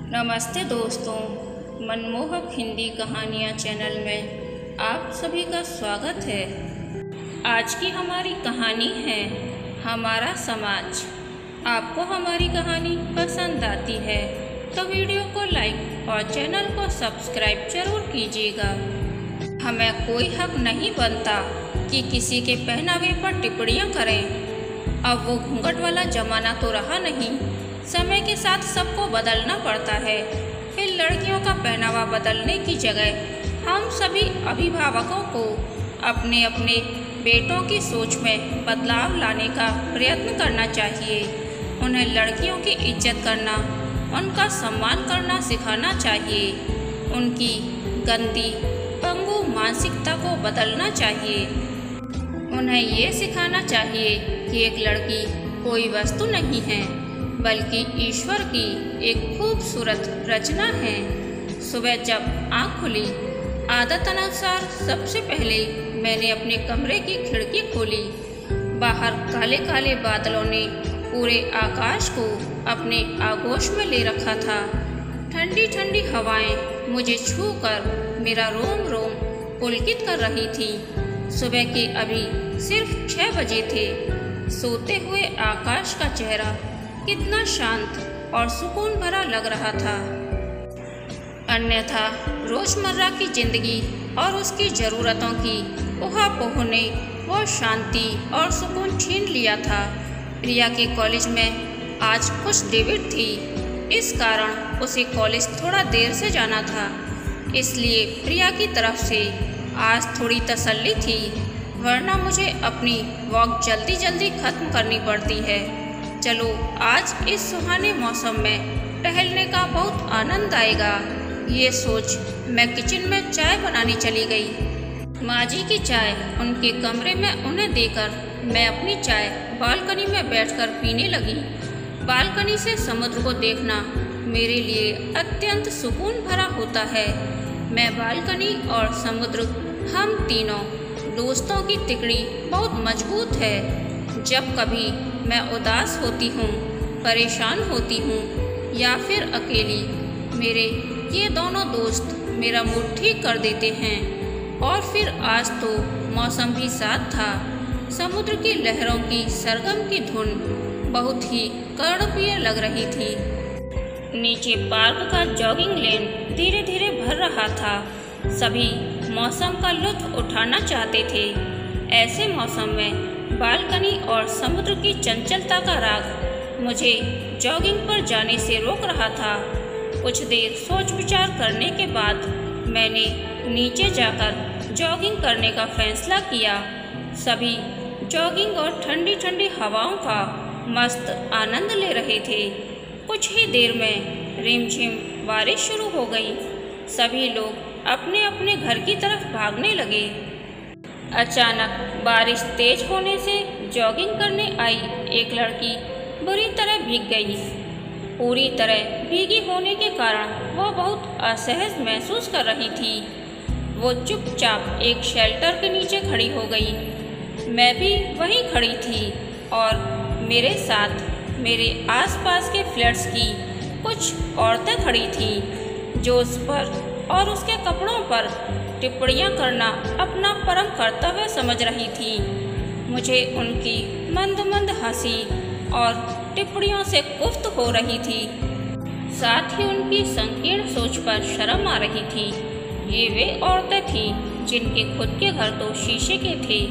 नमस्ते दोस्तों, मनमोहक हिंदी कहानियाँ चैनल में आप सभी का स्वागत है। आज की हमारी कहानी है हमारा समाज। आपको हमारी कहानी पसंद आती है तो वीडियो को लाइक और चैनल को सब्सक्राइब जरूर कीजिएगा। हमें कोई हक नहीं बनता कि किसी के पहनावे पर टिप्पणियाँ करें। अब वो घूंघट वाला ज़माना तो रहा नहीं, समय के साथ सबको बदलना पड़ता है। फिर लड़कियों का पहनावा बदलने की जगह हम सभी अभिभावकों को अपने अपने बेटों की सोच में बदलाव लाने का प्रयत्न करना चाहिए। उन्हें लड़कियों की इज्जत करना, उनका सम्मान करना सिखाना चाहिए। उनकी गंदी पंगु मानसिकता को बदलना चाहिए। उन्हें ये सिखाना चाहिए कि एक लड़की कोई वस्तु नहीं है, बल्कि ईश्वर की एक खूबसूरत रचना है। सुबह जब आँख खुली, आदत अनुसार सबसे पहले मैंने अपने कमरे की खिड़की खोली। बाहर काले काले बादलों ने पूरे आकाश को अपने आगोश में ले रखा था। ठंडी ठंडी हवाएं मुझे छूकर मेरा रोम रोम पुलकित कर रही थी। सुबह के अभी सिर्फ 6 बजे थे। सोते हुए आकाश का चेहरा कितना शांत और सुकून भरा लग रहा था। अन्यथा रोजमर्रा की जिंदगी और उसकी ज़रूरतों की ऊहापोह ने वो शांति और सुकून छीन लिया था। प्रिया के कॉलेज में आज कुछ डेबिट थी, इस कारण उसे कॉलेज थोड़ा देर से जाना था। इसलिए प्रिया की तरफ से आज थोड़ी तसल्ली थी, वरना मुझे अपनी वॉक जल्दी जल्दी ख़त्म करनी पड़ती है। चलो, आज इस सुहाने मौसम में टहलने का बहुत आनंद आएगा। ये सोच मैं किचन में चाय बनाने चली गई। माँ जी की चाय उनके कमरे में उन्हें देकर मैं अपनी चाय बालकनी में बैठकर पीने लगी। बालकनी से समुद्र को देखना मेरे लिए अत्यंत सुकून भरा होता है। मैं बालकनी और समुद्र, हम तीनों दोस्तों की तिकड़ी बहुत मजबूत है। जब कभी मैं उदास होती हूँ, परेशान होती हूँ या फिर अकेली, मेरे ये दोनों दोस्त मेरा मूड ठीक कर देते हैं। और फिर आज तो मौसम भी साथ था। समुद्र की लहरों की सरगम की धुन बहुत ही कर्णप्रिय लग रही थी। नीचे पार्क का जॉगिंग लेन धीरे धीरे भर रहा था। सभी मौसम का लुत्फ उठाना चाहते थे। ऐसे मौसम में बालकनी और समुद्र की चंचलता का राग मुझे जॉगिंग पर जाने से रोक रहा था। कुछ देर सोच विचार करने के बाद मैंने नीचे जाकर जॉगिंग करने का फैसला किया। सभी जॉगिंग और ठंडी ठंडी हवाओं का मस्त आनंद ले रहे थे। कुछ ही देर में रिमझिम बारिश शुरू हो गई। सभी लोग अपने अपने घर की तरफ भागने लगे। अचानक बारिश तेज होने से जॉगिंग करने आई एक लड़की बुरी तरह भीग गई। पूरी तरह भीगी होने के कारण वह बहुत असहज महसूस कर रही थी। वो चुपचाप एक शेल्टर के नीचे खड़ी हो गई। मैं भी वहीं खड़ी थी और मेरे साथ मेरे आसपास के फ्लैट्स की कुछ औरतें खड़ी थीं, जो उस पर और उसके कपड़ों पर टिप्पणियाँ करना अपना परम कर्तव्य समझ रही थी। मुझे उनकी मंद मंद हंसी और टिप्पणियों से कुफ्त हो रही थी। साथ ही उनकी संकीर्ण सोच पर शर्म आ रही थी। ये वे औरतें थीं जिनके खुद के घर तो शीशे के थे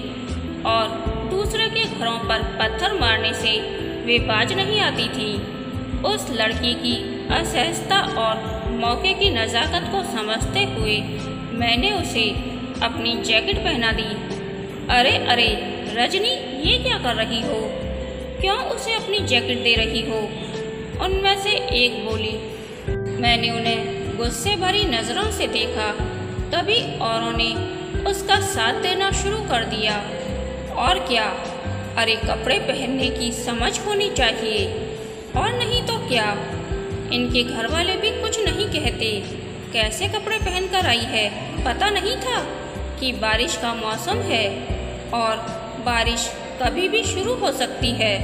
और दूसरे के घरों पर पत्थर मारने से वे बाज नहीं आती थी। उस लड़की की असहजता और मौके की नज़ाकत को समझते हुए मैंने उसे अपनी जैकेट पहना दी। अरे अरे रजनी, ये क्या कर रही हो? क्यों उसे अपनी जैकेट दे रही हो? उनमें से एक बोली। मैंने उन्हें गुस्से भरी नज़रों से देखा। तभी औरों ने उसका साथ देना शुरू कर दिया। और क्या, अरे कपड़े पहनने की समझ होनी चाहिए, और नहीं तो क्या। इनके घर वाले भी कुछ नहीं कहते। कैसे कपड़े पहनकर आई है? पता नहीं था कि बारिश का मौसम है और बारिश कभी भी शुरू हो सकती है।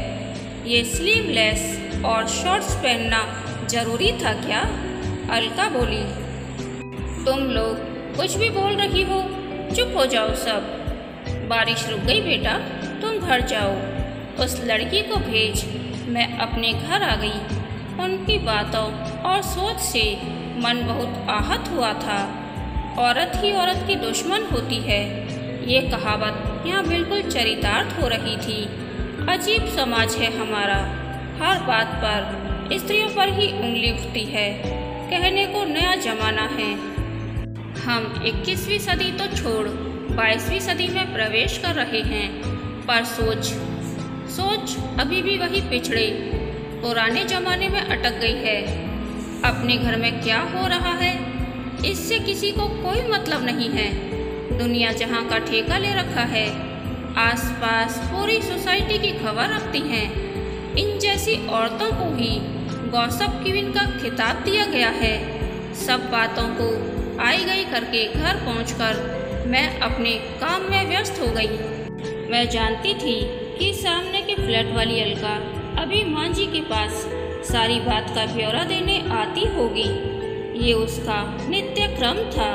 ये स्लीवलेस और शॉर्ट्स पहनना ज़रूरी था क्या? अलका बोली, तुम लोग कुछ भी बोल रही हो, चुप हो जाओ सब। बारिश रुक गई बेटा, तुम घर जाओ। उस लड़की को भेज। मैं अपने घर आ गई। उनकी बातों और सोच से मन बहुत आहत हुआ था। औरत ही औरत की दुश्मन होती है, ये कहावत यहाँ बिल्कुल चरितार्थ हो रही थी। अजीब समाज है हमारा, हर बात पर स्त्रियों पर ही उंगली उठती है। कहने को नया जमाना है। हम 21वीं सदी तो छोड़ 22वीं सदी में प्रवेश कर रहे हैं, पर सोच अभी भी वही पिछड़े पुराने जमाने में अटक गई है। अपने घर में क्या हो रहा है इससे किसी को कोई मतलब नहीं है। दुनिया जहां का ठेका ले रखा है, आसपास पूरी सोसाइटी की खबर रखती हैं। इन जैसी औरतों को ही गॉसिप क्वीन का खिताब दिया गया है। सब बातों को आई गई करके घर पहुंचकर मैं अपने काम में व्यस्त हो गई। मैं जानती थी कि सामने के फ्लैट वाली अलका अभी माँ जी के पास सारी बात का ब्यौरा देने आती होगी। ये उसका नित्य क्रम था।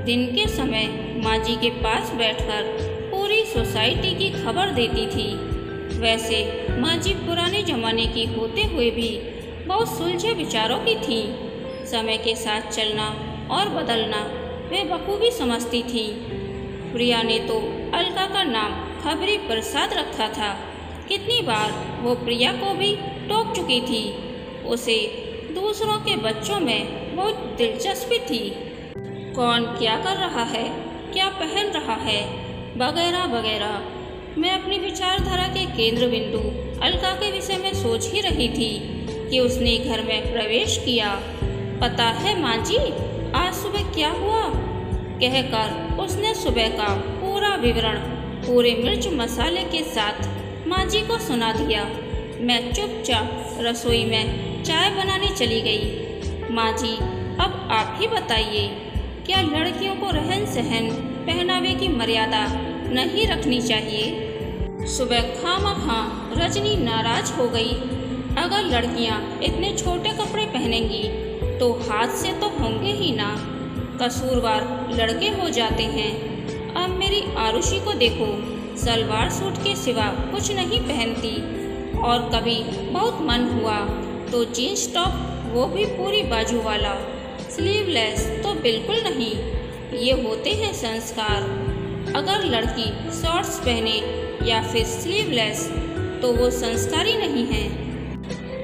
दिन के समय माँ जी के पास बैठकर पूरी सोसाइटी की खबर देती थी। वैसे माँ जी पुराने जमाने की होते हुए भी बहुत सुलझे विचारों की थी। समय के साथ चलना और बदलना वे बखूबी समझती थी। प्रिया ने तो अलका का नाम खबरी प्रसाद रखा था। कितनी बार वो प्रिया को भी टोक चुकी थी। उसे दूसरों के बच्चों में बहुत दिलचस्पी थी। कौन क्या कर रहा है, क्या पहन रहा है, वगैरह वगैरह। मैं अपनी विचारधारा के केंद्र बिंदु अलका के विषय में सोच ही रही थी कि उसने घर में प्रवेश किया। पता है माँ जी, आज सुबह क्या हुआ? कहकर उसने सुबह का पूरा विवरण पूरे मिर्च मसाले के साथ माँ जी को सुना दिया। मैं चुपचाप रसोई में चाय बनाने चली गई। माँ जी, अब आप ही बताइए, क्या लड़कियों को रहन सहन पहनावे की मर्यादा नहीं रखनी चाहिए? सुबह खामखा रजनी नाराज हो गई। अगर लड़कियां इतने छोटे कपड़े पहनेंगी तो हाथ से तो होंगे ही ना। कसूरवार लड़के हो जाते हैं। अब मेरी आरुषि को देखो, सलवार सूट के सिवा कुछ नहीं पहनती। और कभी बहुत मन हुआ तो जीन्स टॉप, वो भी पूरी बाजू वाला, स्लीवलेस तो बिल्कुल नहीं। ये होते हैं संस्कार। अगर लड़की शॉर्ट्स पहने या फिर स्लीवलेस तो वो संस्कारी नहीं है।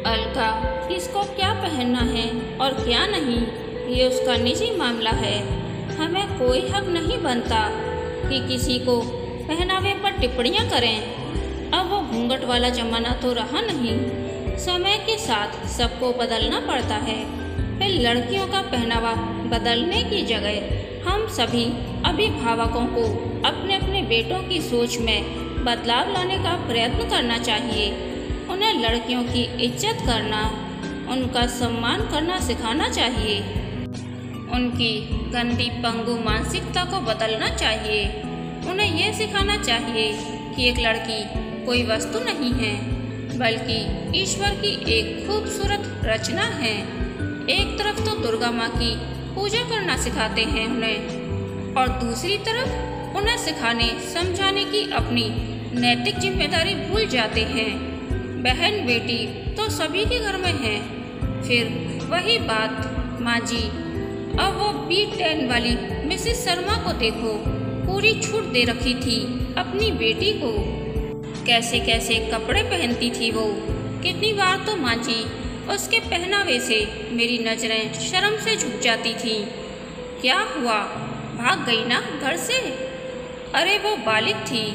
अलका किसको क्या पहनना है और क्या नहीं, ये उसका निजी मामला है। हमें कोई हक नहीं बनता कि किसी को पहनावे पर टिप्पणियां करें। अब वो घूंघट वाला जमाना तो रहा नहीं। समय के साथ सबको बदलना पड़ता है। फिर लड़कियों का पहनावा बदलने की जगह हम सभी अभिभावकों को अपने अपने बेटों की सोच में बदलाव लाने का प्रयत्न करना चाहिए। उन्हें लड़कियों की इज्जत करना, उनका सम्मान करना सिखाना चाहिए। उनकी गंदी पंगु मानसिकता को बदलना चाहिए। उन्हें यह सिखाना चाहिए कि एक लड़की कोई वस्तु नहीं है, बल्कि ईश्वर की एक खूबसूरत रचना है। एक तरफ तो दुर्गा माँ की पूजा करना सिखाते हैं उन्हें, और दूसरी तरफ उन्हें सिखाने समझाने की अपनी नैतिक जिम्मेदारी भूल जाते हैं। बहन बेटी तो सभी के घर में है। फिर वही बात माँ जी, अब वो B10 वाली मिसेस शर्मा को देखो, पूरी छूट दे रखी थी अपनी बेटी को। कैसे कैसे कपड़े पहनती थी वो। कितनी बार तो माँ जी उसके पहनावे से मेरी नजरें शर्म से झुक जाती थी। क्या हुआ, भाग गई ना घर से? अरे वो बालिग थी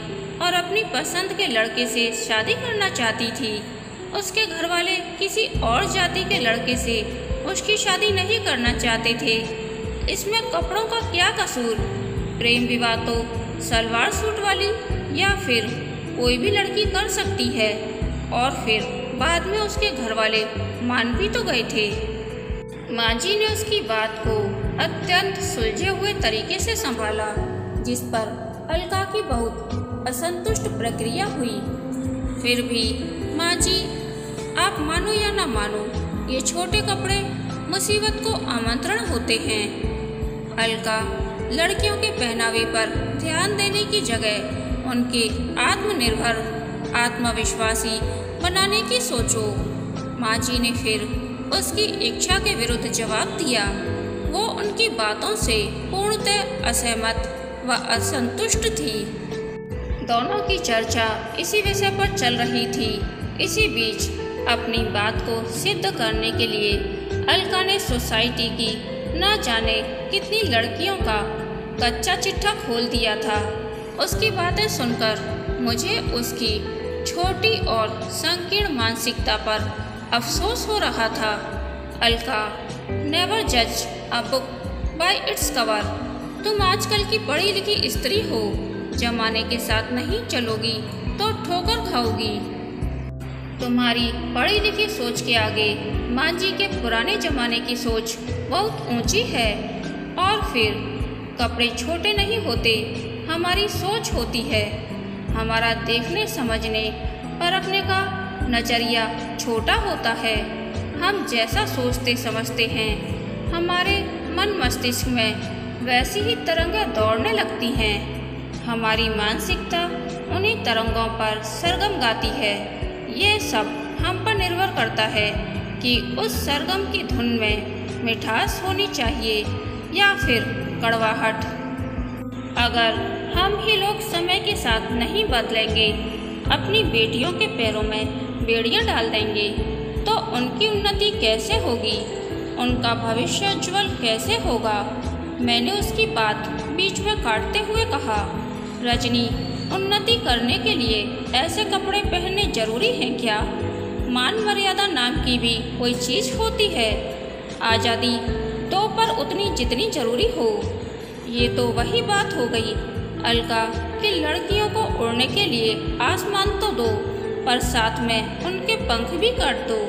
और अपनी पसंद के लड़के से शादी करना चाहती थी। उसके घर वाले किसी और जाति के लड़के से उसकी शादी नहीं करना चाहते थे। इसमें कपड़ों का क्या कसूर? प्रेम विवाह तो सलवार सूट वाली या फिर कोई भी लड़की कर सकती है। और फिर बाद में उसके घर वाले मान भी तो गए थे। माँ जी ने उसकी बात को अत्यंत सुलझे हुए तरीके से संभाला, जिस पर अलका की बहुत असंतुष्ट प्रक्रिया हुई। फिर भी माँ जी, आप मानो या ना मानो, ये छोटे कपड़े मुसीबत को आमंत्रण होते हैं। अलका लड़कियों के पहनावे पर ध्यान देने की जगह उनके आत्मनिर्भर, आत्मविश्वासी बनाने की सोचो। माँ जी ने फिर उसकी इच्छा के विरुद्ध जवाब दिया। वो उनकी बातों से पूर्णतः असहमत व असंतुष्ट थी। दोनों की चर्चा इसी विषय पर चल रही थी। इसी बीच अपनी बात को सिद्ध करने के लिए अलका ने सोसाइटी की न जाने कितनी लड़कियों का कच्चा चिट्ठा खोल दिया था। उसकी बातें सुनकर मुझे उसकी छोटी और संकीर्ण मानसिकता पर अफसोस हो रहा था। अलका, नेवर जज a book by its cover. तुम आजकल की पढ़ी लिखी स्त्री हो, जमाने के साथ नहीं चलोगी तो ठोकर खाओगी। तुम्हारी पढ़ी लिखी सोच के आगे माँ जी के पुराने जमाने की सोच बहुत ऊंची है। और फिर कपड़े छोटे नहीं होते, हमारी सोच होती है। हमारा देखने, समझने, परखने का नजरिया छोटा होता है। हम जैसा सोचते समझते हैं, हमारे मन मस्तिष्क में वैसी ही तरंगें दौड़ने लगती हैं। हमारी मानसिकता उन्हीं तरंगों पर सरगम गाती है। ये सब हम पर निर्भर करता है कि उस सरगम की धुन में मिठास होनी चाहिए या फिर कड़वाहट। अगर हम ही लोग समय के साथ नहीं बदलेंगे, अपनी बेटियों के पैरों में बेड़ियां डाल देंगे, तो उनकी उन्नति कैसे होगी, उनका भविष्य उज्ज्वल कैसे होगा। मैंने उसकी बात बीच में काटते हुए कहा, रजनी, उन्नति करने के लिए ऐसे कपड़े पहनने जरूरी हैं क्या? मान मर्यादा नाम की भी कोई चीज़ होती है। आज़ादी तो पर उतनी जितनी जरूरी हो। ये तो वही बात हो गई अलका कि लड़कियों को उड़ने के लिए आसमान तो दो, पर साथ में उनके पंख भी काट दो।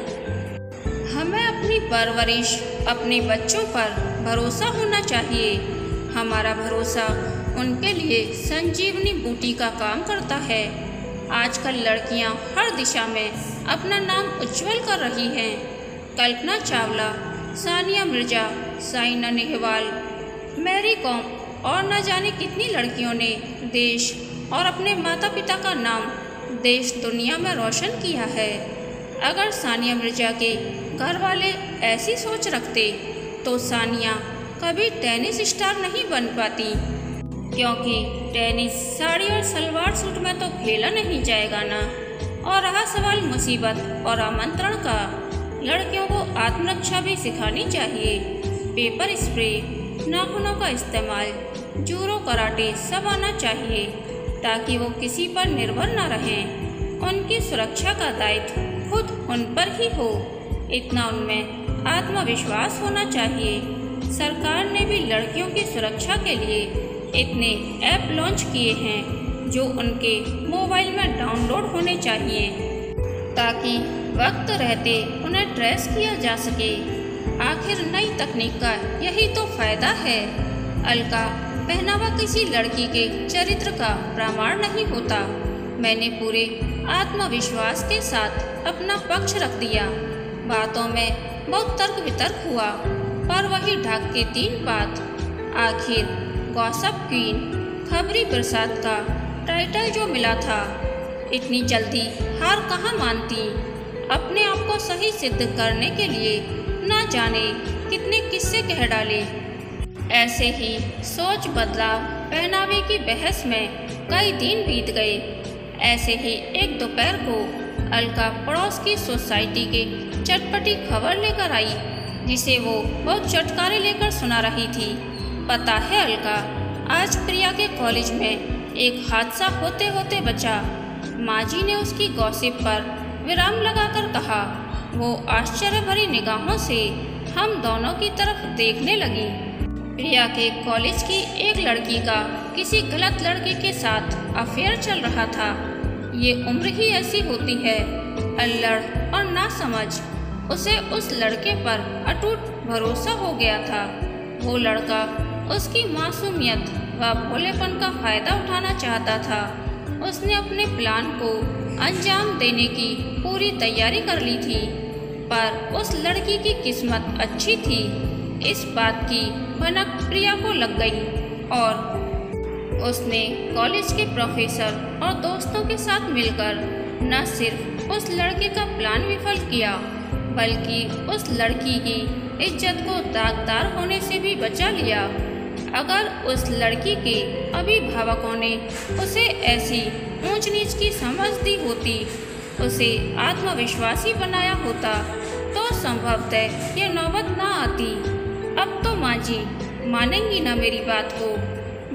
हमें अपनी परवरिश, अपने बच्चों पर भरोसा होना चाहिए। हमारा भरोसा उनके लिए संजीवनी बूटी का काम करता है। आजकल लड़कियां हर दिशा में अपना नाम उज्जवल कर रही हैं। कल्पना चावला, सानिया मिर्जा, साइना नेहवाल, मैरी कॉम और न जाने कितनी लड़कियों ने देश और अपने माता पिता का नाम देश दुनिया में रोशन किया है। अगर सानिया मिर्जा के घर वाले ऐसी सोच रखते तो सानिया कभी टेनिस स्टार नहीं बन पाती, क्योंकि टेनिस साड़ी और सलवार सूट में तो खेला नहीं जाएगा ना। और रहा सवाल मुसीबत और आमंत्रण का, लड़कियों को आत्मरक्षा भी सिखानी चाहिए। पेपर स्प्रे, नाखूनों का इस्तेमाल, जूडो, कराटे सब आना चाहिए ताकि वो किसी पर निर्भर न रहें। उनकी सुरक्षा का दायित्व खुद उन पर ही हो, इतना उनमें आत्मविश्वास होना चाहिए। सरकार ने भी लड़कियों की सुरक्षा के लिए इतने ऐप लॉन्च किए हैं जो उनके मोबाइल में डाउनलोड होने चाहिए ताकि वक्त रहते उन्हें ट्रेस किया जा सके। आखिर नई तकनीक का यही तो फायदा है। अलका, पहनावा किसी लड़की के चरित्र का प्रमाण नहीं होता। मैंने पूरे आत्मविश्वास के साथ अपना पक्ष रख दिया। बातों में बहुत तर्क वितर्क हुआ, पर वही ढाक के 3 बात। आखिर गॉसिप क्वीन, खबरी प्रसाद का टाइटल जो मिला था, इतनी जल्दी हार कहाँ मानती। अपने आप को सही सिद्ध करने के लिए न जाने कितने किस्से कह डाले। ऐसे ही सोच बदलाव, पहनावे की बहस में कई दिन बीत गए। ऐसे ही एक दोपहर को अलका पड़ोस की सोसाइटी के चटपटी खबर लेकर आई, जिसे वो बहुत चटकारे लेकर सुना रही थी। पता है अलका, आज प्रिया के कॉलेज में एक हादसा होते होते बचा। माँ जी ने उसकी गॉसिप पर विराम लगाकर कहा। वो आश्चर्य भरी निगाहों से हम दोनों की तरफ देखने लगी। प्रिया के कॉलेज की एक लड़की का किसी गलत लड़के के साथ अफेयर चल रहा था। ये उम्र ही ऐसी होती है, अल्लड़ और नासमझ। उसे उस लड़के पर अटूट भरोसा हो गया था। वो लड़का उसकी मासूमियत व भोलेपन का फायदा उठाना चाहता था। उसने अपने प्लान को अंजाम देने की पूरी तैयारी कर ली थी। पर उस लड़की की किस्मत अच्छी थी, इस बात की भनक प्रिया को लग गई और उसने कॉलेज के प्रोफेसर और दोस्तों के साथ मिलकर न सिर्फ उस लड़के का प्लान विफल किया, बल्कि उस लड़की की इज्जत को दागदार होने से भी बचा लिया। अगर उस लड़की के अभिभावकों ने उसे ऐसी ऊंच नीच की समझ दी होती, उसे आत्मविश्वासी बनाया होता, तो संभवतः ये नौबत ना आती। अब तो माँ जी मानेंगी ना मेरी बात को।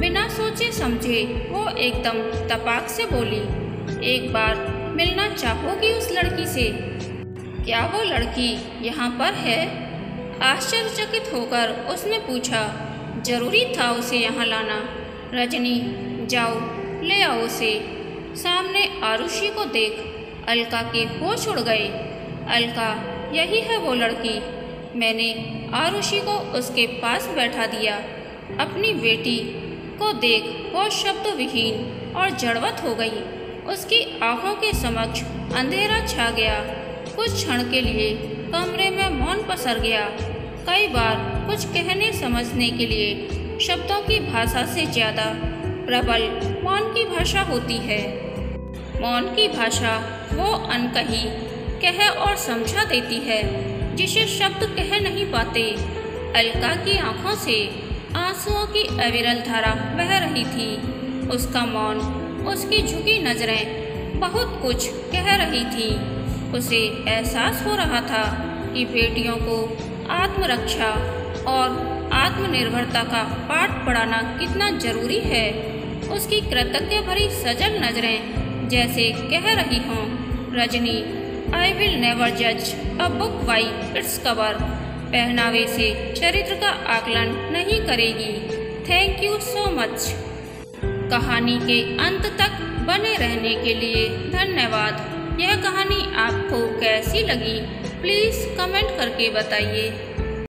बिना सोचे समझे वो एकदम तपाक से बोली, एक बार मिलना चाहोगी उस लड़की से? क्या वो लड़की यहाँ पर है? आश्चर्यचकित होकर उसने पूछा। जरूरी था उसे यहाँ लाना। रजनी, जाओ ले आओ उसे। सामने आरुषि को देख अलका के होश उड़ गए। अलका, यही है वो लड़की। मैंने आरुषि को उसके पास बैठा दिया। अपनी बेटी को देख वो शब्द विहीन और जड़वत हो गई। उसकी आंखों के समक्ष अंधेरा छा गया। कुछ क्षण के लिए कमरे में मौन पसर गया। कई बार कुछ कहने समझने के लिए शब्दों की भाषा से ज्यादा प्रबल मौन की भाषा होती है। मौन की भाषा वो अनकही कह और समझा देती है जिसे शब्द कह नहीं पाते। अलका की आंखों से आंसुओं की अविरल धारा बह रही थी। उसका मौन, उसकी झुकी नजरें बहुत कुछ कह रही थी। उसे एहसास हो रहा था कि बेटियों को आत्मरक्षा और आत्मनिर्भरता का पाठ पढ़ाना कितना जरूरी है। उसकी कृतज्ञ भरी सजल नजरें जैसे कह रही हों, रजनी, आई विल नेवर जज a book by its cover. पहनावे से चरित्र का आकलन नहीं करेगी। Thank you so much. कहानी के अंत तक बने रहने के लिए धन्यवाद। यह कहानी आपको कैसी लगी प्लीज़ कमेंट करके बताइए।